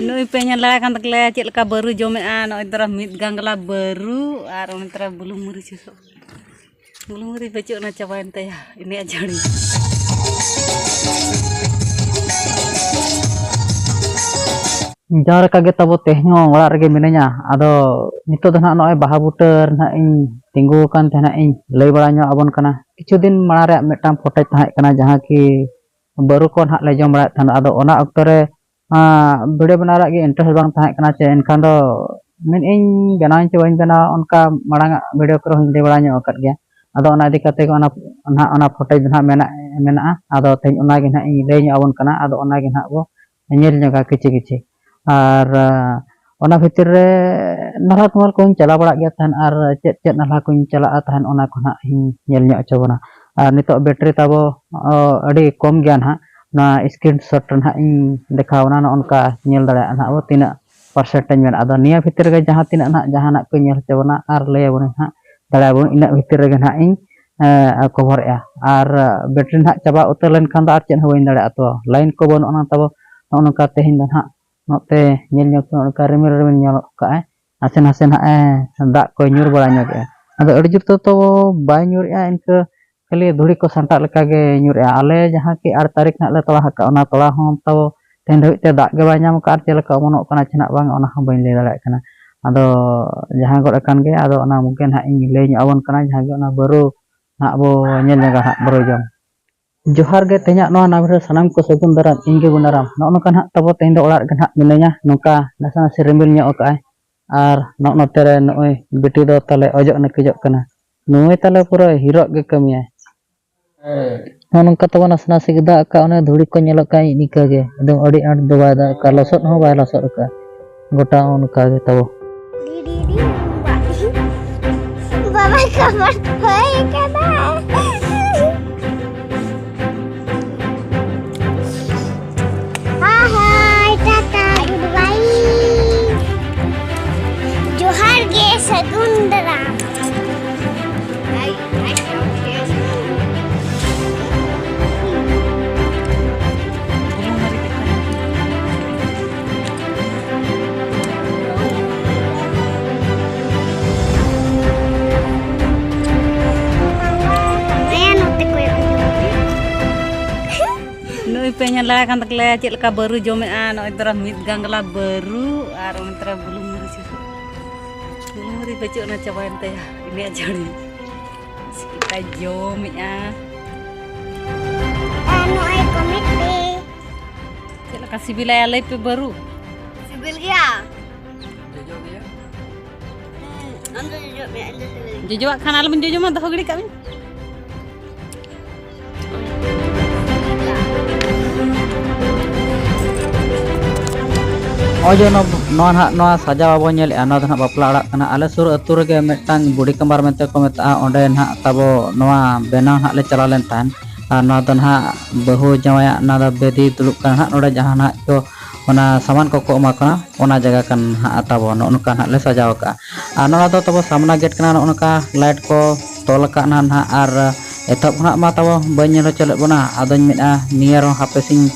Nui pengen lah kan tekle cek leka baru jomean no intera mit gangla baru ar intera belum muri susuk. Belum muri becuk na cobain teh ya. Ini aja nih. Jar kaget tabo tehnya orak rege minanya ado nito do nak noe baha buter nak ing tinggu kan teh nak ing lay baranya abon kana kichu din marare metang fotai tahek kana jaha ki baru kon hak le jom rat ado ona oktore video benara gi interest bang tahek kana che enkan do min ing ganain che bain bena onka marang video kro hin lay baranya okat ge ado ona dikate ko ona fotai din hak mena ado teh ona gi nak ing lay abon kana ado ona gi nak bo nyel nyaga kichi ar ona bhitir re nalha tumal koin chala barak ge tan ar chet nalha koin chala tahan ona ko na nyel nyok chobona ar nitok battery tabo adi kom gyan ha na screenshot na ing dekhawna na onka nyel dara na bo tina percentage men ado nia bhitir ge jaha tina na jahanak ko nyel chobona ar le bon ha dara bon ina bhitir ge na ing cover ya ar battery na chaba utar len khan da ar chen hoin dara to line ko bon ona tabo onka tehin dan ha note nyel nyok onka remir nyolok ka asen asen ha dak ko nyur bala nyok ado adi jur to bay nyur ya inke kali dhuri ko santak leka ge nyur ya ale jaha ki 8 tarik nak le tola ka ona tola hom tabo ten dhawit te dak ge banyam ka ar leka monok kana chenak bang ona hom bain le dale kana ado jaha god akan ge ado ona mungkin ha ing le nyawon kana jaha ge ona baru nak bo nyel jaga hak baru jam Johar ge tehnya no na bro sanam ko segun darat ingge gunaram no kan hak tabo teh do olar kan hak minanya nongka nasa sirimil nya okai ar no tere noi biti do tale ojok na kejok kana noi tale pura hirok ge kamiya no nongka tabo nasna sigda ka one dhuri ko nyelok kai nika ge edom odi art do bada ka losot ho bai losot ka gota onka ge tabo Baba kamar hoy kana Johar ge Sagundara. Nui pengen lah kan tekle cek leka baru jomean no intera mit gangla baru ar intera belum muri susuk. Belum muri becuk na cobain teh ya. Ini aja nih. Kita jom ya. Anu ai komit be. Cek kasih bilaya lay pe baru. Sibil ya. Jojo ya. Ando jojo me ando sibil. Jojo kan alam jojo mah dah gede kami. ojo no hak no sajaw abo nyel ano hak bapla arak kana ale sur atur ge metang budi kamar mente ko meta onde hak tabo noa benaw hak le calalen tan no don hak bahu jawaya na da bedi tuluk kan hak node jahan hak ko ona saman ko ko makana ona jaga kan hak tabo no kan hak le sajaw ka no do tabo samna gate kana no ka light ko tol ka nan hak ar etop hak ma tabo banyero celet bona adon mita niero hape sing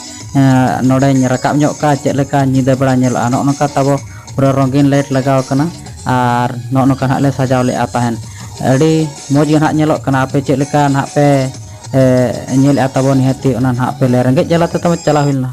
node nyerakap nyok ka cek leka nyida bera nyelo ano ka tabo pura rongin light lagaw kana ar no kan hak le sajaw le atahen adi moj hak nyelok kana ape cek leka hak pe nyel atabo ni hati onan hak pe le rengget jalate tamo calahil lah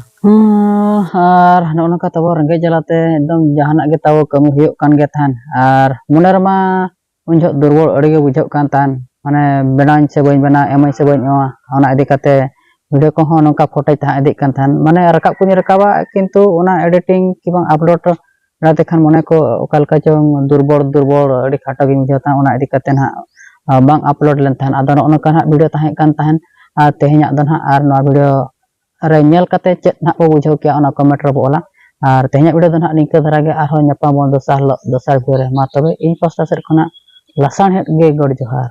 ar no ka tabo rengget jalate edom jahanak ge tabo kami huyuk kan ge tan ar munar ma unjok durbol adi ge bujok kan tan mane benan se bain bena emai se bain ona adi kate video ko hon nongka foto tah edik kan tan mane rakap punya rakaba kintu ona editing kibang upload rate khan mone ko okalka chong durbor adi khata gi mujata ona edik katen ha bang upload len tan ado no kan ha video tah kan tahan tehnya dan ha ar no video re nyel kate chet na ko bujau kya ona comment ro bola ar tehnya video dan ha ningka dharage arho nyapa bon dosar video re ma tobe in posta ser khona lasan het ge god johar